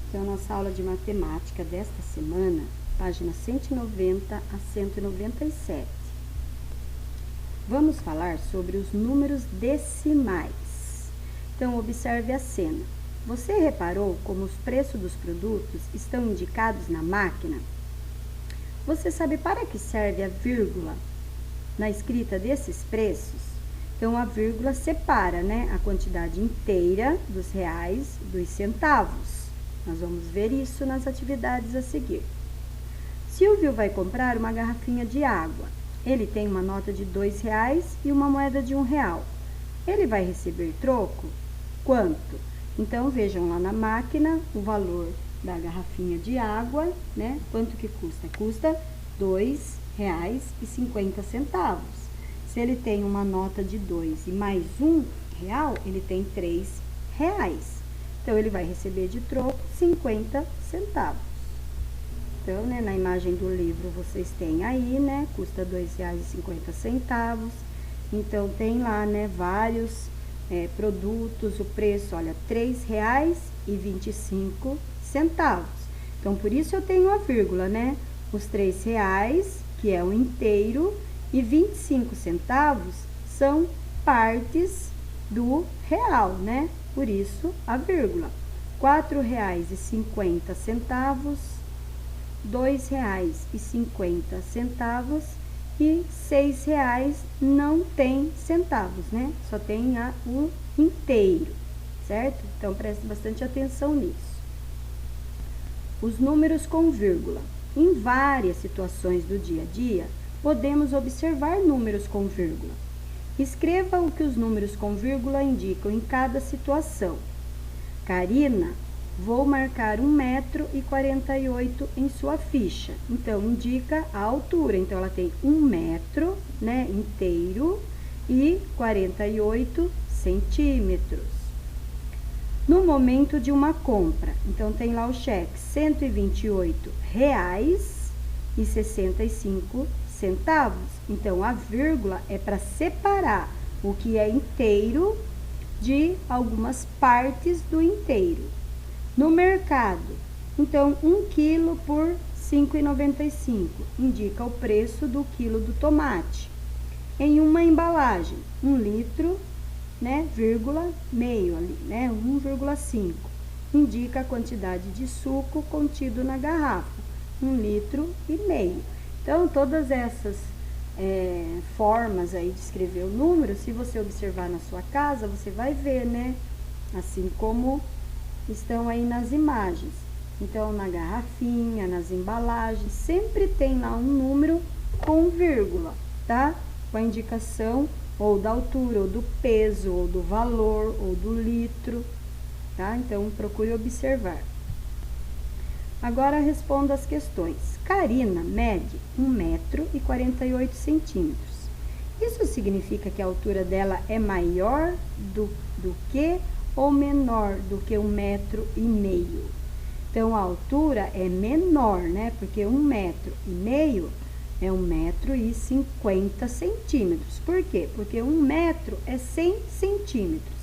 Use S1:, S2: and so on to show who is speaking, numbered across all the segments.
S1: Então, nossa aula de matemática desta semana, página 190 a 197. Vamos falar sobre os números decimais. Então, observe a cena. Você reparou como os preços dos produtos estão indicados na máquina? Você sabe para que serve a vírgula na escrita desses preços? Então, a vírgula separa, a quantidade inteira dos reais dos centavos. Nós vamos ver isso nas atividades a seguir. Silvio vai comprar uma garrafinha de água. Ele tem uma nota de R$2 e uma moeda de R$1. Ele vai receber troco? Quanto? Então, vejam lá na máquina o valor da garrafinha de água, Quanto que custa? Custa R$2,50. Se ele tem uma nota de 2 e mais R$1, ele tem R$3. Então, ele vai receber de troco 50 centavos. Então, na imagem do livro, vocês têm aí, custa R$2,50. Então, tem lá, vários produtos, o preço, olha, R$3,25. Então, por isso eu tenho a vírgula, Os R$3, que é o inteiro, e 25 centavos são partes do real, Por isso, a vírgula. R$4,50, R$2,50 e R$6 não tem centavos, Só tem o inteiro, certo? Então, preste bastante atenção nisso. Os números com vírgula. Em várias situações do dia a dia, podemos observar números com vírgula. Escreva o que os números com vírgula indicam em cada situação. Karina, vou marcar 1,48 m em sua ficha. Então, indica a altura. Então, ela tem 1 metro, inteiro e 48 centímetros. No momento de uma compra, então, tem lá o cheque, R$128,65. Então, a vírgula é para separar o que é inteiro de algumas partes do inteiro. No mercado, então, 1 quilo por R$5,95, indica o preço do quilo do tomate. Em uma embalagem, 1 litro, vírgula, meio ali, 1,5, indica a quantidade de suco contido na garrafa, 1,5 litro. Então, todas essas formas aí de escrever o número, se você observar na sua casa, você vai ver, Assim como estão aí nas imagens. Então, na garrafinha, nas embalagens, sempre tem lá um número com vírgula, tá? Com a indicação ou da altura, ou do peso, ou do valor, ou do litro, tá? Então, procure observar. Agora, responda as questões. Karina mede 1,48 m. Isso significa que a altura dela é maior do que ou menor do que 1,5 m? Então, a altura é menor, Porque 1,5 m é 1,50 m. Por quê? Porque 1 metro é 100 centímetros.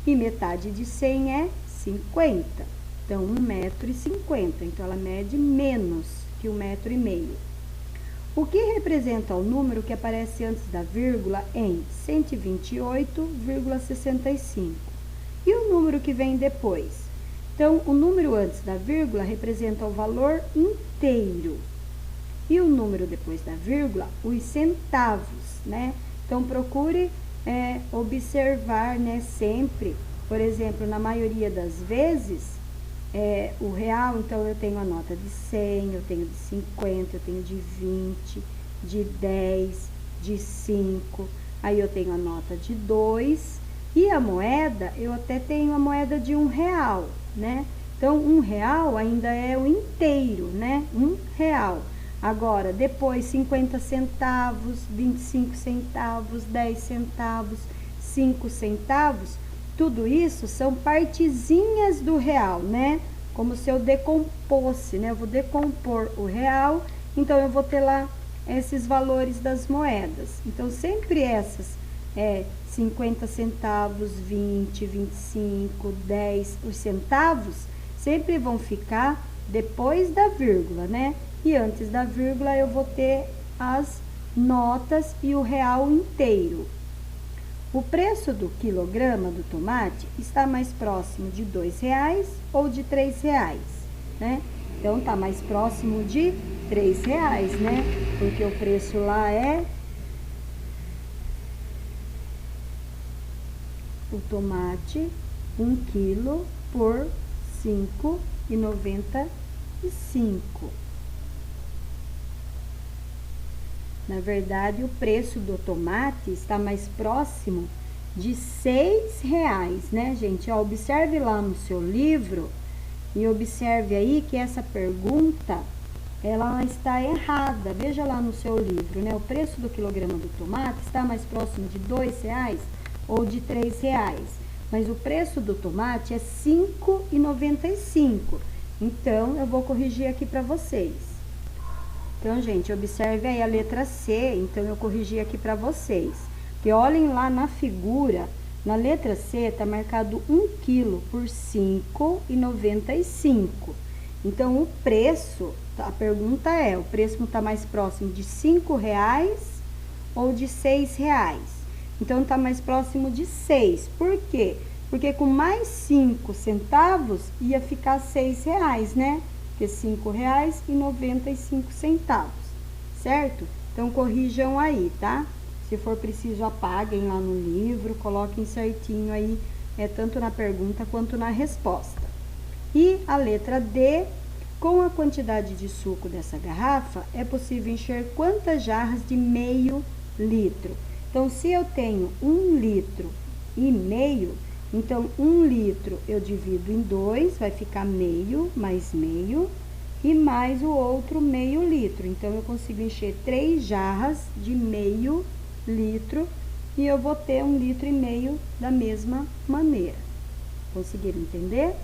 S1: E metade de 100 é 50. Então, 1,50 m. Então, ela mede menos que 1,5 m. O que representa o número que aparece antes da vírgula em 128,65? E o número que vem depois? Então, o número antes da vírgula representa o valor inteiro. E o número depois da vírgula, os centavos, Então, procure observar, sempre, por exemplo, na maioria das vezes, o real, então, eu tenho a nota de 100, eu tenho de 50, eu tenho de 20, de 10, de 5, aí eu tenho a nota de 2, e a moeda, eu até tenho a moeda de R$1, Então, R$1 ainda é o inteiro, R$1. Agora, depois, 50 centavos, 25 centavos, 10 centavos, 5 centavos, tudo isso são partezinhas do real, Como se eu decomposse, Eu vou decompor o real, então eu vou ter lá esses valores das moedas. Então, sempre essas 50 centavos, 20, 25, 10, os centavos sempre vão ficar depois da vírgula, né? E antes da vírgula eu vou ter as notas e o real inteiro. O preço do quilograma do tomate está mais próximo de R$ 2 ou de R$ 3, né? Então, tá mais próximo de R$ 3, né? Porque o preço lá é o tomate 1 quilo por R$ 5,95. Na verdade, o preço do tomate está mais próximo de R$ 6, né, gente? Ó, observe lá no seu livro e observe aí que essa pergunta, ela está errada. Veja lá no seu livro, né? O preço do quilograma do tomate está mais próximo de R$ 2 ou de R$ 3. Mas o preço do tomate é R$ 5,95. Então, eu vou corrigir aqui para vocês. Então, gente, observe aí a letra C. Então, eu corrigi aqui para vocês. E olhem lá na figura, na letra C, tá marcado 1 quilo por R$ 5,95. Então, o preço, a pergunta é, o preço está mais próximo de R$ 5 ou de R$ 6? Então, tá mais próximo de 6. Por quê? Porque com mais 5 centavos ia ficar R$ 6, né? Que é R$ 5,95, certo? Então, corrijam aí, tá? Se for preciso, apaguem lá no livro, coloquem certinho aí, tanto na pergunta quanto na resposta. E a letra D, com a quantidade de suco dessa garrafa, é possível encher quantas jarras de meio litro? Então, se eu tenho 1,5 litro, então 1 litro eu divido em 2, vai ficar meio mais meio, e mais o outro meio litro. Então, eu consigo encher 3 jarras de meio litro e eu vou ter 1,5 litro da mesma maneira. Conseguiram entender?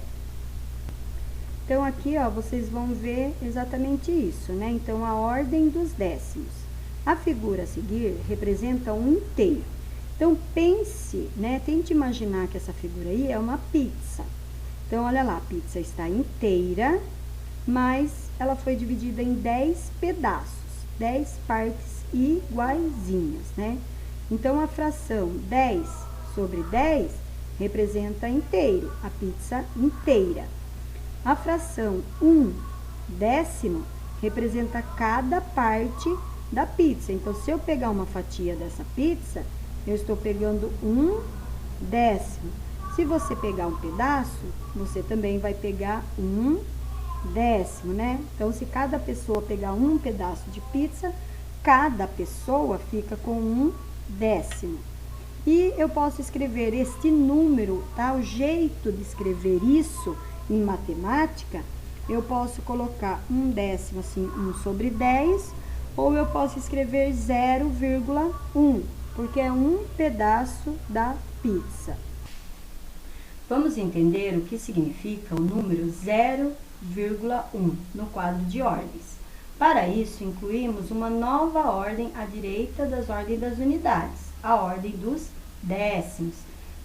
S1: Então, aqui, ó, vocês vão ver exatamente isso, né? Então, a ordem dos décimos. A figura a seguir representa um inteiro. Então, pense, né? Tente imaginar que essa figura aí é uma pizza. Então, olha lá, a pizza está inteira, mas ela foi dividida em 10 pedaços, 10 partes iguaizinhas, né? Então, a fração 10 sobre 10 representa inteiro, a pizza inteira. A fração 1/10 representa cada parte da pizza. Então, se eu pegar uma fatia dessa pizza, eu estou pegando 1/10. Se você pegar um pedaço, você também vai pegar 1/10, né? Então, se cada pessoa pegar um pedaço de pizza, cada pessoa fica com 1/10. E eu posso escrever este número, tá? O jeito de escrever isso em matemática, eu posso colocar 1/10, assim, 1 sobre 10, ou eu posso escrever 0,1, porque é um pedaço da pizza. Vamos entender o que significa o número 0,1 no quadro de ordens. Para isso, incluímos uma nova ordem à direita das ordens das unidades, a ordem dos décimos.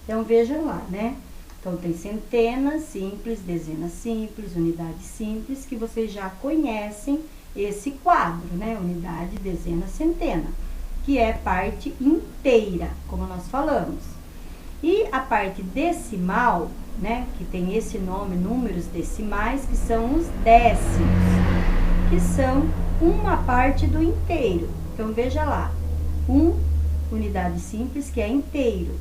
S1: Então, vejam lá, né? Então, tem centenas simples, dezenas simples, unidades simples, que vocês já conhecem esse quadro, né? Unidade, dezena, centena, que é parte inteira, como nós falamos. E a parte decimal, né? Que tem esse nome, números decimais, que são os décimos, que são uma parte do inteiro. Então, veja lá, unidade simples, que é inteiro,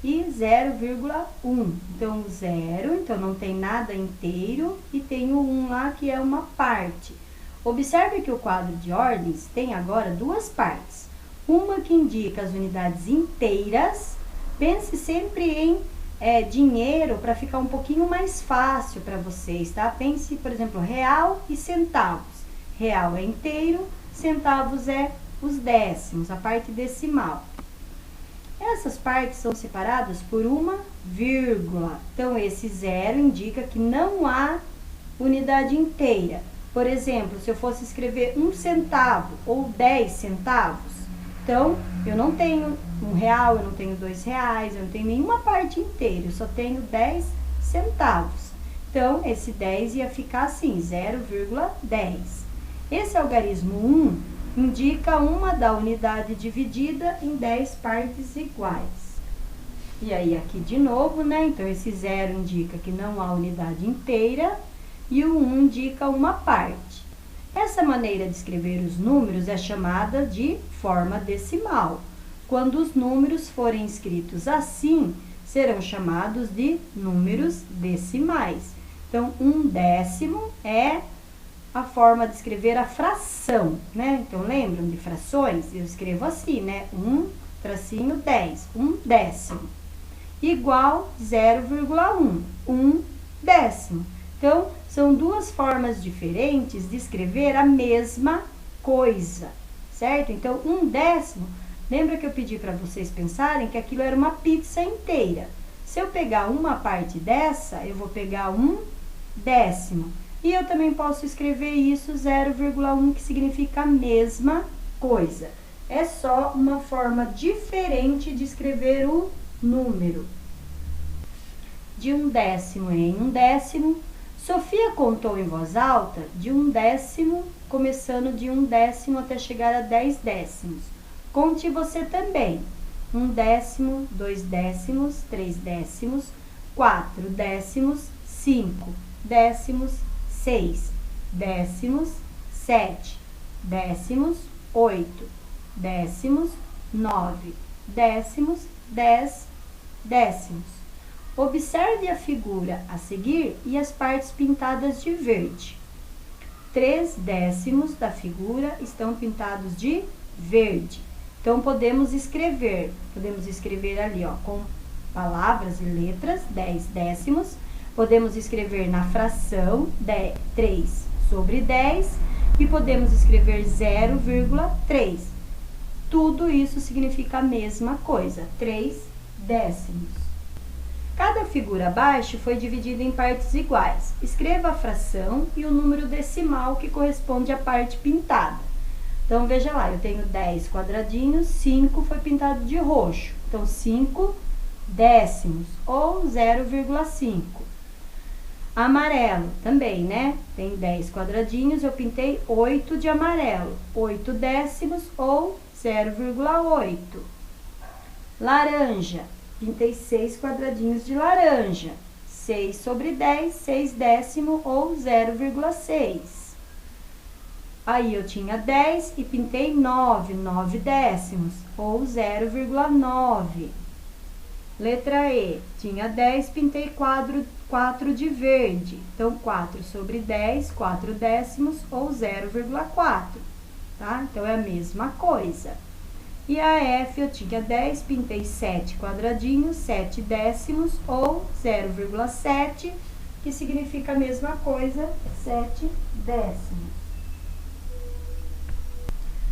S1: e 0,1. Então, 0, então não tem nada inteiro, e tem o 1 lá, que é uma parte. Observe que o quadro de ordens tem agora duas partes. Uma que indica as unidades inteiras. Pense sempre em dinheiro, para ficar um pouquinho mais fácil para vocês, tá? Pense, por exemplo, real e centavos. Real é inteiro, centavos é os décimos, a parte decimal. Essas partes são separadas por uma vírgula. Então, esse 0 indica que não há unidade inteira. Por exemplo, se eu fosse escrever 1 centavo ou 10 centavos, então, eu não tenho R$1, eu não tenho R$2, eu não tenho nenhuma parte inteira, eu só tenho 10 centavos. Então, esse 10 ia ficar assim, 0,10. Esse algarismo 1 indica uma da unidade dividida em 10 partes iguais. E aí, aqui de novo, né? Então, esse 0 indica que não há unidade inteira e o 1 indica uma parte. Essa maneira de escrever os números é chamada de forma decimal. Quando os números forem escritos assim, serão chamados de números decimais. Então, 1/10 é a forma de escrever a fração, né? Então, lembram de frações? Eu escrevo assim, né? 1-10, 1/10. Igual 0,1, 1/10. Então, são duas formas diferentes de escrever a mesma coisa, certo? Então, 1/10, lembra que eu pedi para vocês pensarem que aquilo era uma pizza inteira. Se eu pegar uma parte dessa, eu vou pegar 1/10. E eu também posso escrever isso 0,1, que significa a mesma coisa. É só uma forma diferente de escrever o número. De 1/10 em 1/10, Sofia contou em voz alta de 1/10, começando de 1/10 até chegar a 10/10. Conte você também. 1/10, 2/10, 3/10, 4/10, 5/10, 6/10, 7/10, 8/10, 9/10, 10/10. Observe a figura a seguir e as partes pintadas de verde. 3/10 da figura estão pintados de verde. Então, podemos escrever ali, ó, com palavras e letras, 10/10. Podemos escrever na fração 3/10 e podemos escrever 0,3. Tudo isso significa a mesma coisa, 3/10. Cada figura abaixo foi dividida em partes iguais. Escreva a fração e o número decimal que corresponde à parte pintada. Então, veja lá, eu tenho 10 quadradinhos, 5 foi pintado de roxo. Então, 5/10 ou 0,5. Amarelo também, né? Tem 10 quadradinhos, eu pintei 8 de amarelo. 8/10 ou 0,8. Laranja. Pintei 6 quadradinhos de laranja. 6/10, 6/10 ou 0,6. Aí, eu tinha 10 e pintei 9, 9/10 ou 0,9. Letra E. Tinha 10, pintei 4 de verde. Então, 4/10, 4/10 ou 0,4. Tá? Então, é a mesma coisa. E a F, eu tinha 10, pintei 7 quadradinhos, 7/10 ou 0,7, que significa a mesma coisa, 7/10.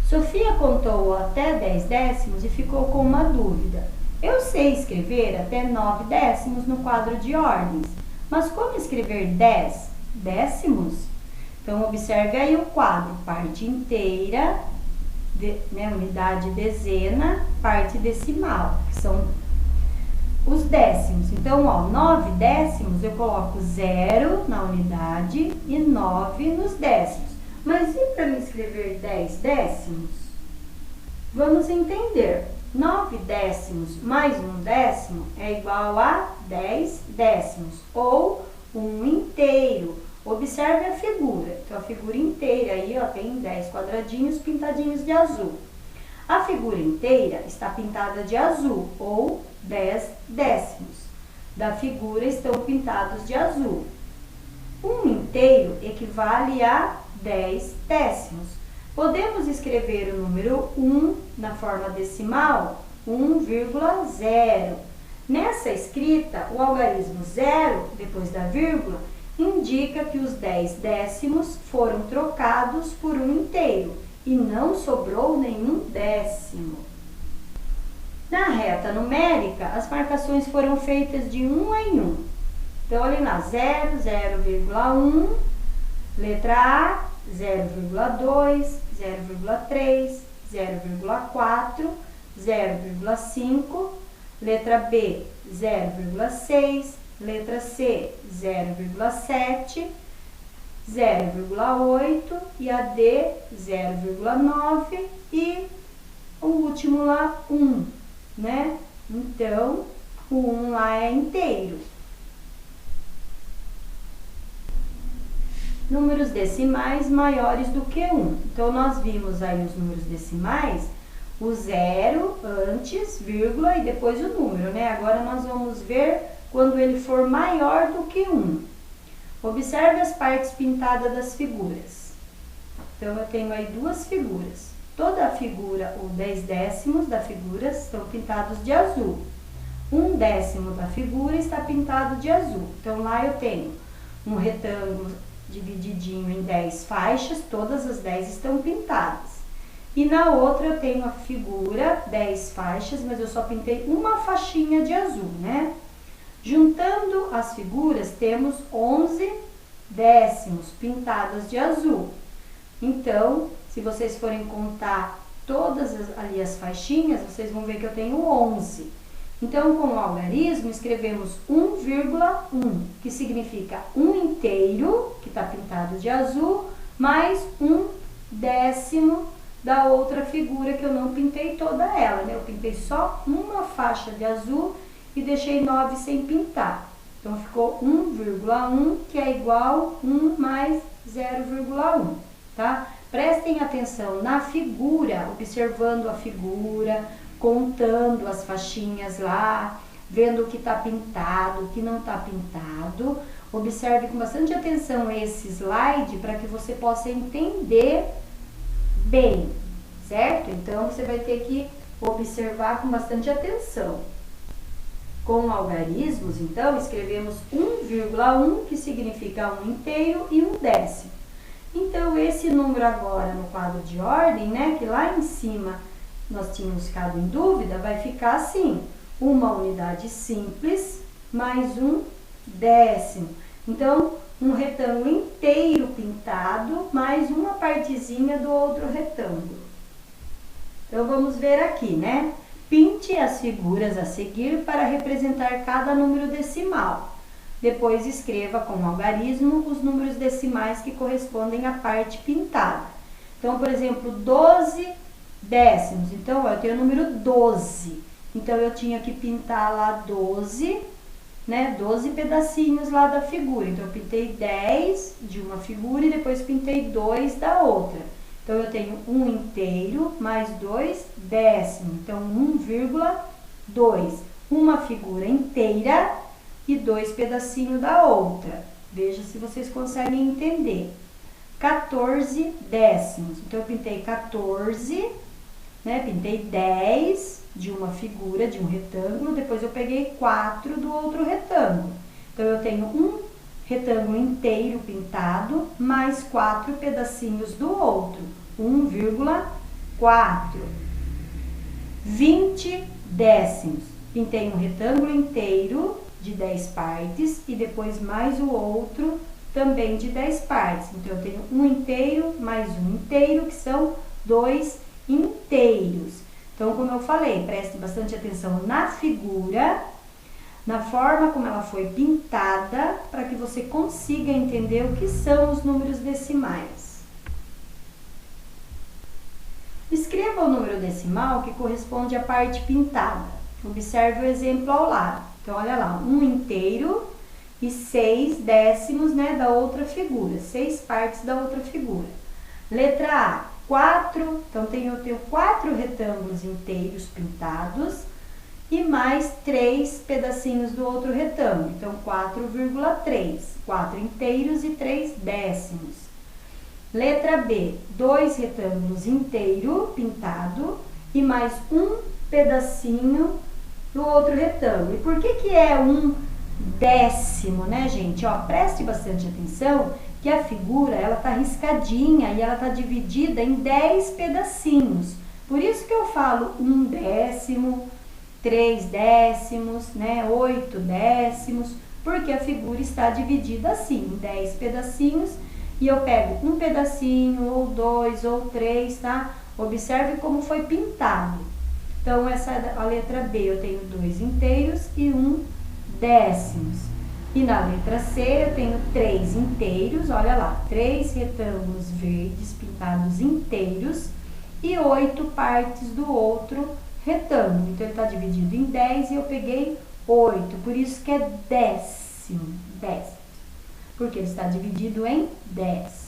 S1: Sofia contou até 10/10 e ficou com uma dúvida. Eu sei escrever até 9/10 no quadro de ordens, mas como escrever 10/10? Então, observe aí o quadro, parte inteira, unidade dezena, parte decimal, que são os décimos. Então, ó, 9/10 eu coloco 0 na unidade e 9 nos décimos. Mas e para me escrever 10/10? Vamos entender. 9/10 mais 1/10 é igual a 10/10 ou 1 inteiro. Observe a figura. Então, a figura inteira aí, ó, tem 10 quadradinhos pintadinhos de azul. A figura inteira está pintada de azul, ou 10/10 da figura estão pintados de azul. 1 inteiro equivale a 10/10. Podemos escrever o número 1 na forma decimal, 1,0. Nessa escrita, o algarismo 0, depois da vírgula, indica que os 10/10 foram trocados por 1 inteiro e não sobrou nenhum décimo. Na reta numérica, as marcações foram feitas de 1 em 1. Então, ali na 0, 0,1, letra A, 0,2, 0,3, 0,4, 0,5, letra B, 0,6, Letra C, 0,7, 0,8 e a D, 0,9 e o último lá, 1, né? Então, o 1 lá é inteiro. Números decimais maiores do que 1. Então, nós vimos aí os números decimais, o 0 antes, vírgula e depois o número, né? Agora, nós vamos ver quando ele for maior do que 1. Observe as partes pintadas das figuras. Então, eu tenho aí duas figuras. Toda a figura, ou 10 décimos da figura, estão pintados de azul. 1 décimo da figura está pintado de azul. Então, lá eu tenho um retângulo divididinho em 10 faixas, todas as 10 estão pintadas. E na outra eu tenho a figura, 10 faixas, mas eu só pintei uma faixinha de azul, né? Juntando as figuras, temos 11 décimos pintadas de azul. Então, se vocês forem contar todas ali as faixinhas, vocês vão ver que eu tenho 11. Então, com o algarismo, escrevemos 1,1, que significa 1 inteiro, que está pintado de azul, mais 1 décimo da outra figura, que eu não pintei toda ela, né? Eu pintei só uma faixa de azul e deixei 9 sem pintar. Então, ficou 1,1, que é igual 1 mais 0,1, tá? Prestem atenção na figura, observando a figura, contando as faixinhas lá, vendo o que está pintado, o que não está pintado. Observe com bastante atenção esse slide para que você possa entender bem, certo? Então, você vai ter que observar com bastante atenção. Com algarismos, então, escrevemos 1,1, que significa 1 inteiro e 1 décimo. Então, esse número agora no quadro de ordem, né, que lá em cima nós tínhamos ficado em dúvida, vai ficar assim, uma unidade simples mais 1 décimo. Então, um retângulo inteiro pintado mais uma partezinha do outro retângulo. Então, vamos ver aqui, né? Pinte as figuras a seguir para representar cada número decimal. Depois escreva com algarismo os números decimais que correspondem à parte pintada. Então, por exemplo, 12 décimos. Então, eu tenho o número 12. Então, eu tinha que pintar lá 12, né? 12 pedacinhos lá da figura. Então, eu pintei 10 de uma figura e depois pintei 2 da outra. Então, eu tenho 1 inteiro mais 2 décimos. Então, 1,2. Uma figura inteira e 2 pedacinhos da outra. Veja se vocês conseguem entender. 14 décimos. Então, eu pintei 14, né? Pintei 10 de uma figura, de um retângulo. Depois, eu peguei 4 do outro retângulo. Então, eu tenho um retângulo inteiro pintado, mais 4 pedacinhos do outro. 1,4. 20 décimos. Pintei um retângulo inteiro de 10 partes e depois mais o outro também de 10 partes. Então, eu tenho um inteiro mais um inteiro, que são 2 inteiros. Então, como eu falei, preste bastante atenção na figura, na forma como ela foi pintada, para que você consiga entender o que são os números decimais. Escreva o número decimal que corresponde à parte pintada. Observe o exemplo ao lado. Então, olha lá, 1 inteiro e 6 décimos, né, da outra figura, 6 partes da outra figura. Letra A, 4, então eu tenho 4 retângulos inteiros pintados e mais 3 pedacinhos do outro retângulo, então 4,3, 4 inteiros e 3 décimos. Letra B, 2 retângulos inteiro pintado e mais um pedacinho do outro retângulo. E por que é 1 décimo, né, gente? Ó, preste bastante atenção que a figura, ela tá riscadinha e ela tá dividida em 10 pedacinhos. Por isso que eu falo 1 décimo, 3 décimos, né, 8 décimos, porque a figura está dividida assim, em 10 pedacinhos, e eu pego um pedacinho, ou 2, ou 3, tá? Observe como foi pintado. Então, essa é a letra B, eu tenho 2 inteiros e 1 décimos. E na letra C eu tenho 3 inteiros, olha lá, 3 retângulos verdes pintados inteiros e 8 partes do outro retângulo. Então, ele está dividido em 10 e eu peguei 8, por isso que é décimo, porque ele está dividido em 10.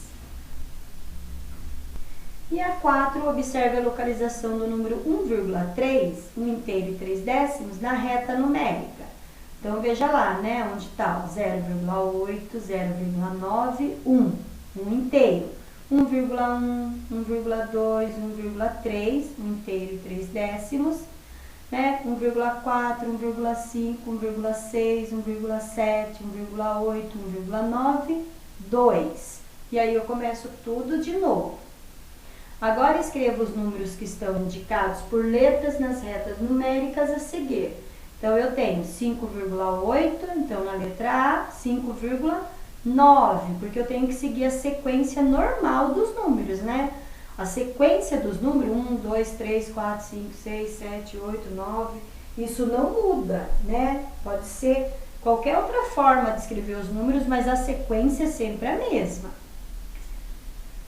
S1: E a 4, observe a localização do número 1,3, 1 inteiro e 3 décimos, na reta numérica. Então, veja lá, né, onde está o 0,8, 0,9, 1, 1 inteiro. 1,1, 1,2, 1,3, 1 inteiro e 3 décimos, né, 1,4, 1,5, 1,6, 1,7, 1,8, 1,9, 2. E aí eu começo tudo de novo. Agora escreva os números que estão indicados por letras nas retas numéricas a seguir. Então, eu tenho 5,8, então na letra A, 5,9, porque eu tenho que seguir a sequência normal dos números, né? A sequência dos números, 1, 2, 3, 4, 5, 6, 7, 8, 9, isso não muda, né? Pode ser qualquer outra forma de escrever os números, mas a sequência é sempre a mesma.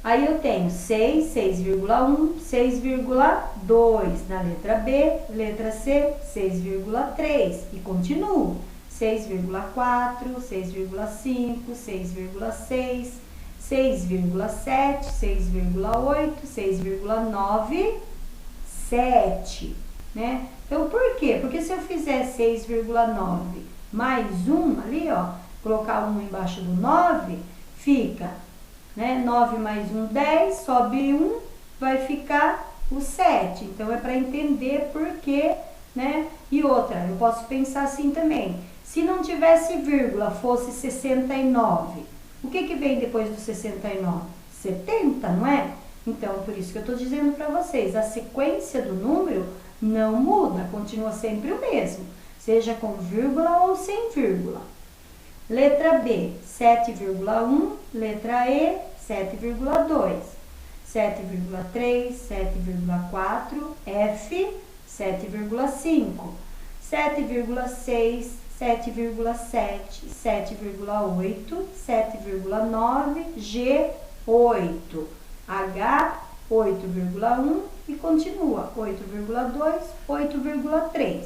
S1: Aí eu tenho 6, 6,1, 6,2 na letra B, letra C, 6,3 e continuo. 6,4, 6,5, 6,6, 6,7, 6,8, 6,9, 7, né? Então, por quê? Porque se eu fizer 6,9 mais 1 ali, ó, colocar 1 embaixo do 9, fica, né? 9 mais 1, 10, sobe 1, vai ficar o 7. Então, é para entender por quê, né? E outra, eu posso pensar assim também. Se não tivesse vírgula, fosse 69, o que vem depois do 69? 70, não é? Então, por isso que eu estou dizendo para vocês, a sequência do número não muda, continua sempre o mesmo, seja com vírgula ou sem vírgula. Letra B, 7,1, letra E, 7,2, 7,3, 7,4, F, 7,5, 7,6, 7,7, 7,8, 7,9, G, 8, H, 8,1 e continua, 8,2, 8,3.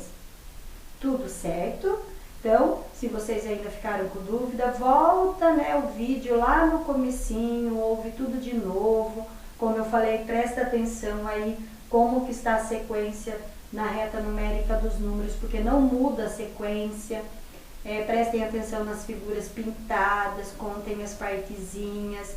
S1: Tudo certo? Então, se vocês ainda ficaram com dúvida, volta, né, o vídeo lá no comecinho, ouve tudo de novo. Como eu falei, presta atenção aí como que está a sequência na reta numérica dos números, porque não muda a sequência. Prestem atenção nas figuras pintadas, contem as partezinhas.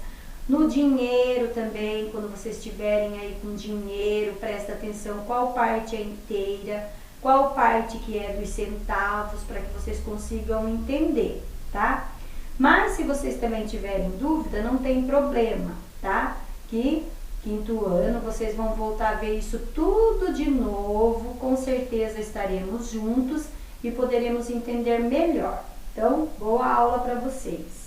S1: No dinheiro também, quando vocês estiverem aí com dinheiro, presta atenção qual parte é inteira, qual parte que é dos centavos, para que vocês consigam entender, tá? Mas se vocês também tiverem dúvida, não tem problema, tá? Que quinto ano vocês vão voltar a ver isso tudo de novo, com certeza estaremos juntos e poderemos entender melhor. Então, boa aula para vocês!